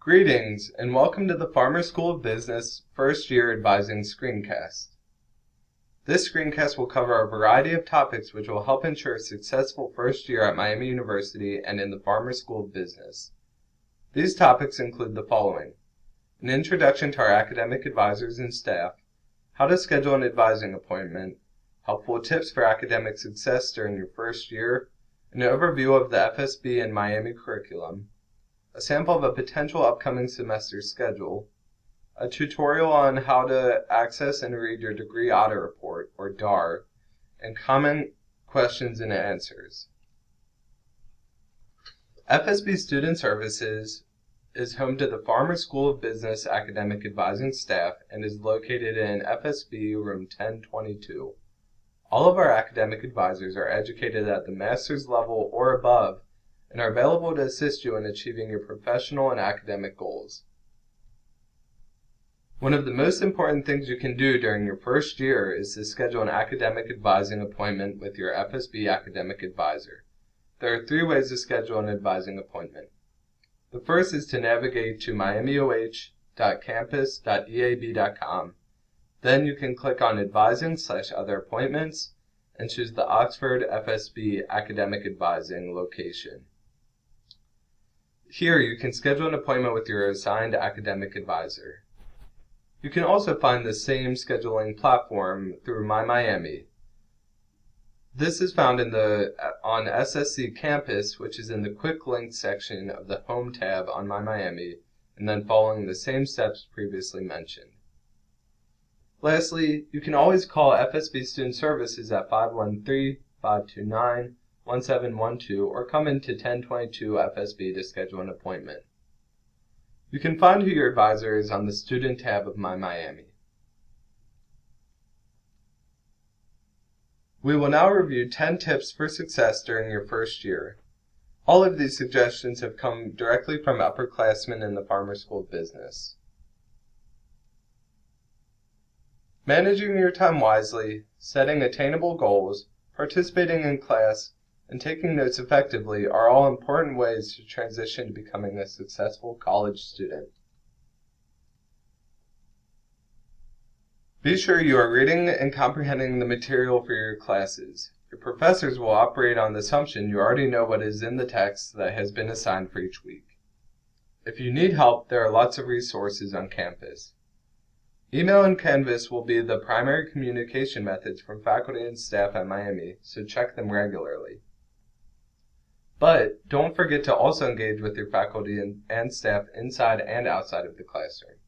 Greetings and welcome to the Farmer School of Business First Year Advising Screencast. This screencast will cover a variety of topics which will help ensure a successful first year at Miami University and in the Farmer School of Business. These topics include the following: an introduction to our academic advisors and staff, how to schedule an advising appointment, helpful tips for academic success during your first year, an overview of the FSB and Miami curriculum, a sample of a potential upcoming semester schedule, a tutorial on how to access and read your degree audit report, or DAR, and common questions and answers. FSB Student Services is home to the Farmer School of Business academic advising staff and is located in FSB room 1022. All of our academic advisors are educated at the master's level or above and are available to assist you in achieving your professional and academic goals. One of the most important things you can do during your first year is to schedule an academic advising appointment with your FSB academic advisor. There are 3 ways to schedule an advising appointment. The first is to navigate to miamioh.campus.eab.com. Then you can click on Advising/Other Appointments and choose the Oxford FSB Academic Advising location. Here you can schedule an appointment with your assigned academic advisor. You can also find the same scheduling platform through MyMiami. This is found on SSC Campus, which is in the Quick Links section of the Home tab on MyMiami, and then following the same steps previously mentioned. Lastly, you can always call FSB Student Services at 513-529-1712 or come into 1022 FSB to schedule an appointment. You can find who your advisor is on the Student tab of MyMiami. We will now review 10 tips for success during your first year. All of these suggestions have come directly from upperclassmen in the Farmer School of Business. Managing your time wisely, setting attainable goals, participating in class, and taking notes effectively are all important ways to transition to becoming a successful college student. Be sure you are reading and comprehending the material for your classes. Your professors will operate on the assumption you already know what is in the text that has been assigned for each week. If you need help, there are lots of resources on campus. Email and Canvas will be the primary communication methods from faculty and staff at Miami, so check them regularly. But don't forget to also engage with your faculty and staff inside and outside of the classroom.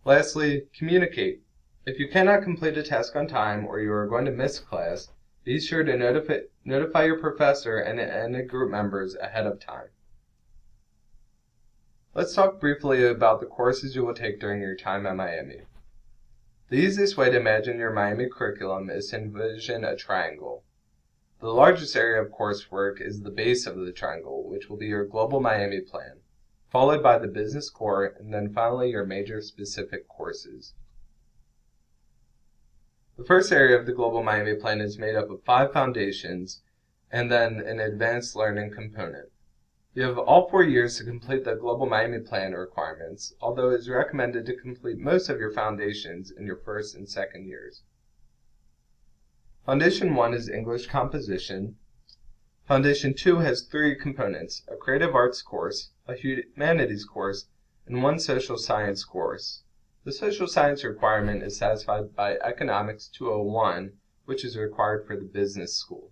Lastly, communicate. If you cannot complete a task on time or you are going to miss class, be sure to notify your professor and any group members ahead of time. Let's talk briefly about the courses you will take during your time at Miami. The easiest way to imagine your Miami curriculum is to envision a triangle. The largest area of coursework is the base of the triangle, which will be your Global Miami plan, followed by the business core, and then finally your major specific courses. The first area of the Global Miami plan is made up of 5 foundations and then an advanced learning component. You have all 4 years to complete the Global Miami plan requirements, although it is recommended to complete most of your foundations in your first and second years. Foundation 1 is English composition. Foundation 2 has 3 components: a creative arts course, a humanities course, and 1 social science course. The social science requirement is satisfied by Economics 201, which is required for the business school.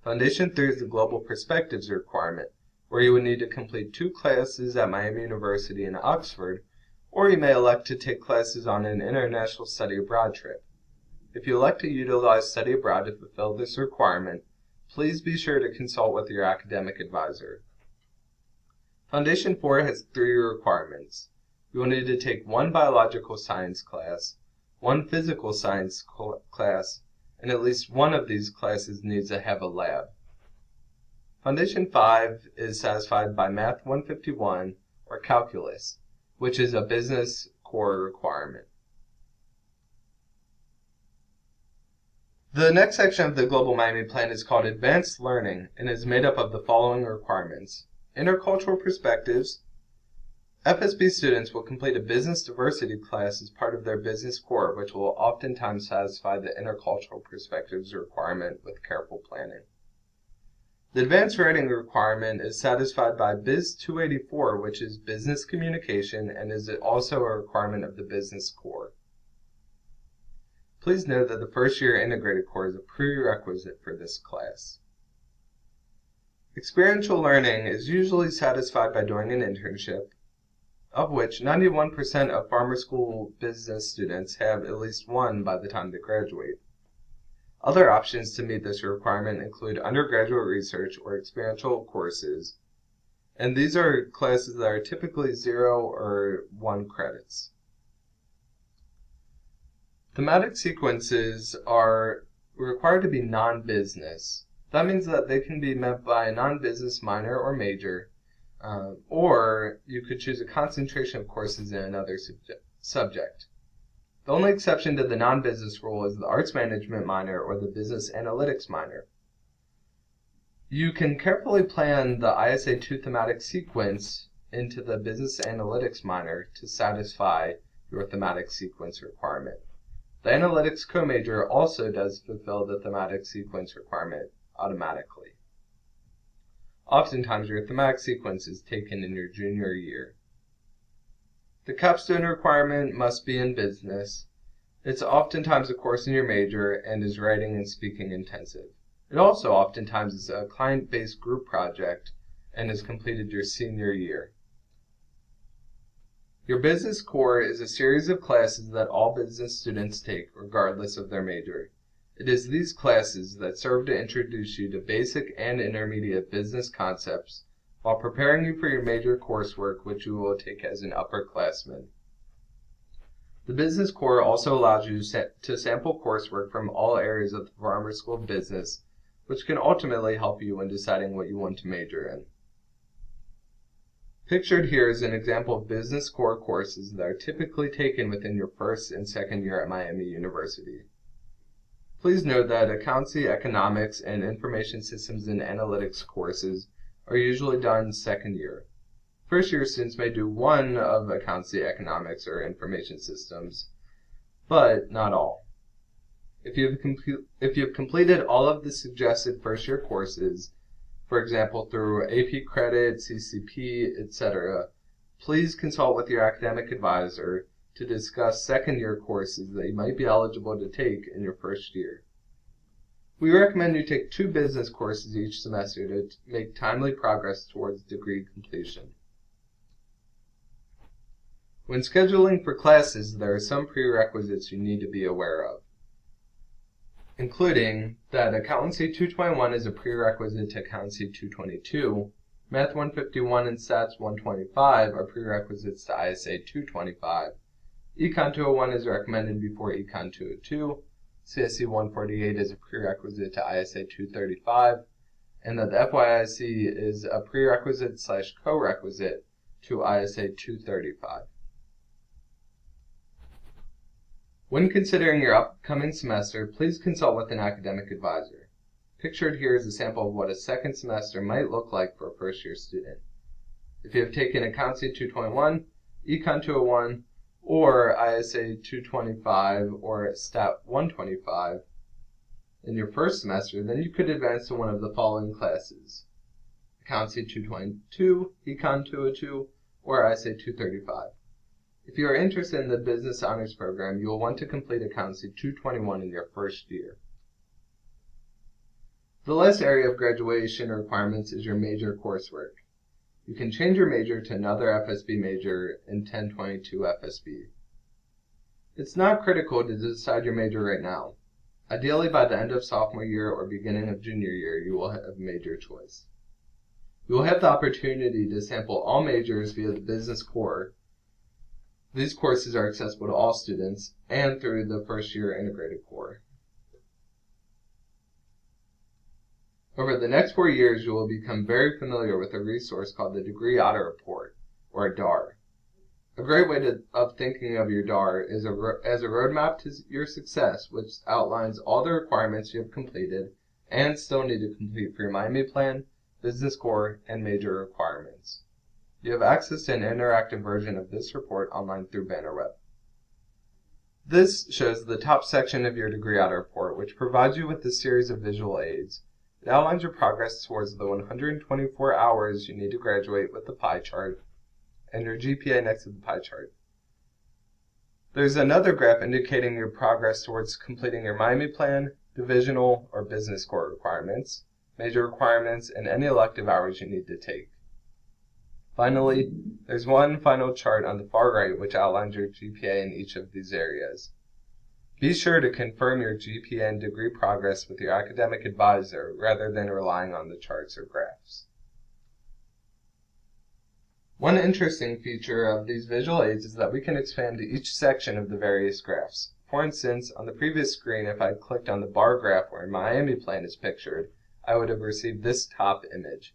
Foundation 3 is the Global Perspectives requirement, where you would need to complete 2 classes at Miami University and Oxford, or you may elect to take classes on an international study abroad trip. If you elect to utilize study abroad to fulfill this requirement, please be sure to consult with your academic advisor. Foundation 4 has 3 requirements. You will need to take 1 biological science class, 1 physical science class, and at least one of these classes needs to have a lab. Foundation 5 is satisfied by Math 151 or Calculus, which is a business core requirement. The next section of the Global Miami Plan is called Advanced Learning and is made up of the following requirements: Intercultural perspectives. FSB students will complete a business diversity class as part of their business core, which will oftentimes satisfy the intercultural perspectives requirement with careful planning. The advanced writing requirement is satisfied by Biz 284, which is business communication, and is also a requirement of the business core. Please note that the first year integrated core is a prerequisite for this class. Experiential learning is usually satisfied by doing an internship, of which 91% of Farmer School business students have at least one by the time they graduate. Other options to meet this requirement include undergraduate research or experiential courses, and these are classes that are typically 0 or 1 credits. Thematic sequences are required to be non-business. That means that they can be met by a non-business minor or major, or you could choose a concentration of courses in another subject. The only exception to the non-business rule is the arts management minor or the business analytics minor. You can carefully plan the ISA 2 thematic sequence into the business analytics minor to satisfy your thematic sequence requirement. The analytics co-major also does fulfill the thematic sequence requirement automatically. Oftentimes your thematic sequence is taken in your junior year. The capstone requirement must be in business. It's oftentimes a course in your major and is writing and speaking intensive. It also oftentimes is a client-based group project and is completed your senior year. Your business core is a series of classes that all business students take regardless of their major. It is these classes that serve to introduce you to basic and intermediate business concepts while preparing you for your major coursework, which you will take as an upperclassman. The business core also allows you to sample coursework from all areas of the Farmer School of Business, which can ultimately help you when deciding what you want to major in. Pictured here is an example of business core courses that are typically taken within your first and second year at Miami University. Please note that accountancy, economics, and information systems and analytics courses are usually done second year. First year students may do one of accountancy, economics, or information systems, but not all. If you have completed all of the suggested first year courses, for example through AP credit, CCP, etc., please consult with your academic advisor to discuss second year courses that you might be eligible to take in your first year. We recommend you take 2 business courses each semester to make timely progress towards degree completion. When scheduling for classes, there are some prerequisites you need to be aware of, including that Accountancy 221 is a prerequisite to Accountancy 222, Math 151 and Stats 125 are prerequisites to ISA 225, Econ 201 is recommended before Econ 202, CSE 148 is a prerequisite to ISA 235, and that the FYIC is a prerequisite/co-requisite to ISA 235. When considering your upcoming semester, please consult with an academic advisor. Pictured here is a sample of what a second semester might look like for a first-year student. If you have taken Accountancy 221, Econ 201, or ISA 225 or Stat 125 in your first semester, then you could advance to one of the following classes: Accountancy 222, Econ 202, or ISA 235. If you are interested in the Business Honors Program, you will want to complete Accountancy 221 in your first year. The last area of graduation requirements is your major coursework. You can change your major to another FSB major in 1022 FSB. It's not critical to decide your major right now. Ideally, by the end of sophomore year or beginning of junior year, you will have major choice. You will have the opportunity to sample all majors via the business core. These courses are accessible to all students and through the first year integrated core. Over the next 4 years, you will become very familiar with a resource called the Degree Audit Report, or a DAR. A great way of thinking of your DAR is as a roadmap to your success, which outlines all the requirements you have completed and still need to complete for your Miami plan business core, and major requirements. You have access to an interactive version of this report online through Bannerweb. This shows the top section of your degree audit report, which provides you with a series of visual aids. It outlines your progress towards the 124 hours you need to graduate with the pie chart, and your GPA next to the pie chart. There's another graph indicating your progress towards completing your Miami Plan, divisional, or business core requirements, major requirements, and any elective hours you need to take. Finally, there's one final chart on the far right which outlines your GPA in each of these areas. Be sure to confirm your GPA and degree progress with your academic advisor rather than relying on the charts or graphs. One interesting feature of these visual aids is that we can expand each section of the various graphs. For instance, on the previous screen, if I clicked on the bar graph where Miami Plan is pictured, I would have received this top image.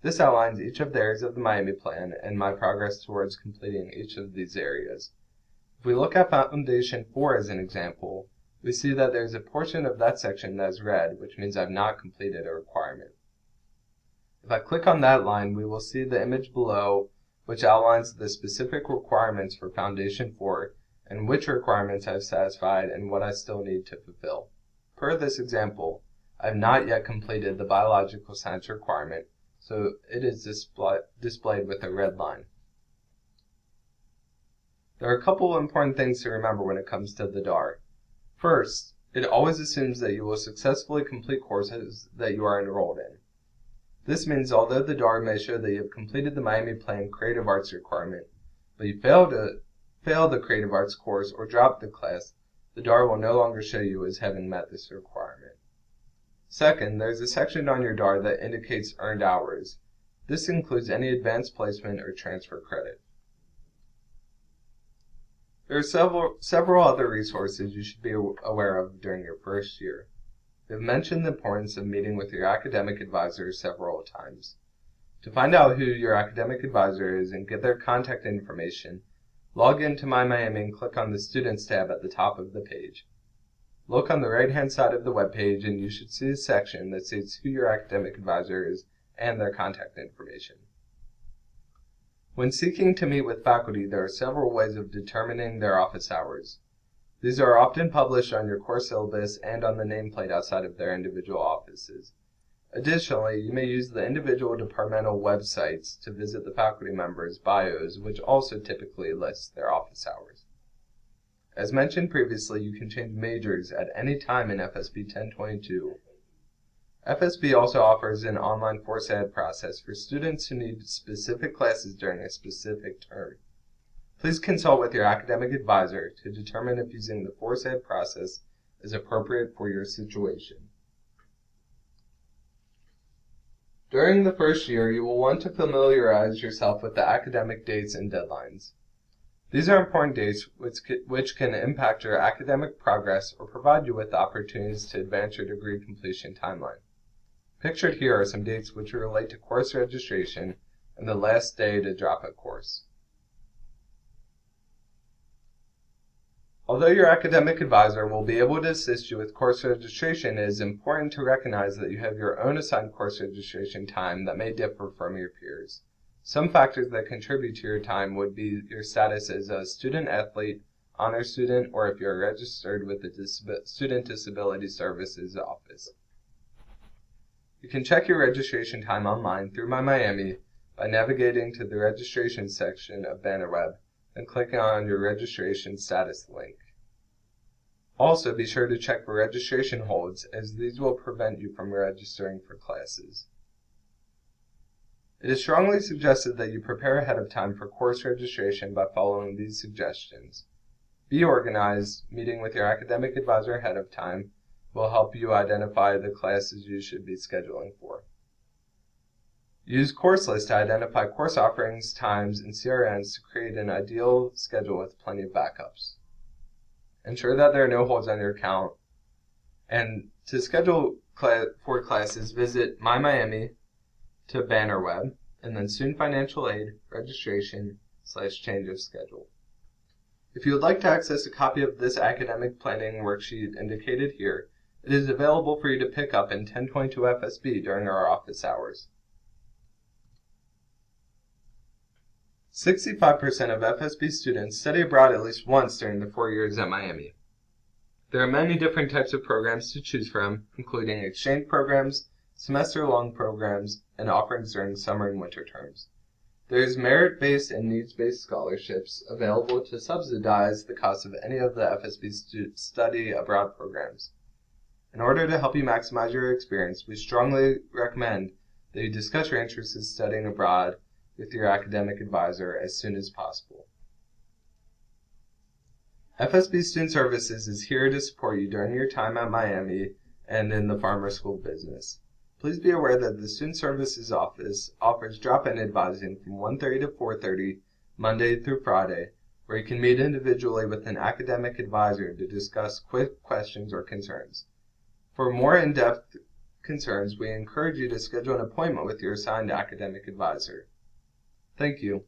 This outlines each of the areas of the Miami Plan and my progress towards completing each of these areas. If we look at Foundation 4 as an example, we see that there's a portion of that section that is red, which means I've not completed a requirement. If I click on that line, we will see the image below, which outlines the specific requirements for Foundation 4 and which requirements I've satisfied and what I still need to fulfill. Per this example, I have not yet completed the biological science requirement, so it is displayed with a red line. There are a couple important things to remember when it comes to the DAR. First, it always assumes that you will successfully complete courses that you are enrolled in. This means although the DAR may show that you have completed the Miami Plan Creative Arts requirement, but you fail the Creative Arts course or drop the class, the DAR will no longer show you as having met this requirement. Second, there's a section on your DAR that indicates earned hours. This includes any advanced placement or transfer credit. There are several other resources you should be aware of during your first year. We have mentioned the importance of meeting with your academic advisor several times. To find out who your academic advisor is and get their contact information, log into My Miami and click on the Students tab at the top of the page. Look on the right-hand side of the web page and you should see a section that states who your academic advisor is and their contact information. When seeking to meet with faculty, there are several ways of determining their office hours. These are often published on your course syllabus and on the nameplate outside of their individual offices. Additionally, you may use the individual departmental websites to visit the faculty members' bios, which also typically list their office hours. As mentioned previously, you can change majors at any time in FSB 1022. FSB also offers an online force add process for students who need specific classes during a specific term. Please consult with your academic advisor to determine if using the force add process is appropriate for your situation. During the first year, you will want to familiarize yourself with the academic dates and deadlines. These are important dates which can impact your academic progress or provide you with opportunities to advance your degree completion timeline. Pictured here are some dates which relate to course registration and the last day to drop a course. Although your academic advisor will be able to assist you with course registration, it is important to recognize that you have your own assigned course registration time that may differ from your peers. Some factors that contribute to your time would be your status as a student athlete, honor student, or if you're registered with the Student Disability Services Office. You can check your registration time online through My Miami by navigating to the registration section of Bannerweb and clicking on your registration status link. Also, be sure to check for registration holds, as these will prevent you from registering for classes. It is strongly suggested that you prepare ahead of time for course registration by following these suggestions. Be organized. Meeting with your academic advisor ahead of time will help you identify the classes you should be scheduling for. Use Course List to identify course offerings, times, and CRNs to create an ideal schedule with plenty of backups. Ensure that there are no holds on your account. And to schedule for classes, visit My Miami to Bannerweb, and then Student Financial Aid, Registration, /change of schedule. If you would like to access a copy of this academic planning worksheet indicated here, it is available for you to pick up in 1022 FSB during our office hours. 65% of FSB students study abroad at least once during the 4 years at Miami. There are many different types of programs to choose from, including exchange programs, semester-long programs, and offerings during summer and winter terms. There is merit-based and needs-based scholarships available to subsidize the cost of any of the FSB study abroad programs. In order to help you maximize your experience, we strongly recommend that you discuss your interest in studying abroad with your academic advisor as soon as possible. FSB Student Services is here to support you during your time at Miami and in the Farmer School of Business. Please be aware that the Student Services Office offers drop-in advising from 1:30 to 4:30 Monday through Friday, where you can meet individually with an academic advisor to discuss quick questions or concerns. For more in-depth concerns, we encourage you to schedule an appointment with your assigned academic advisor. Thank you.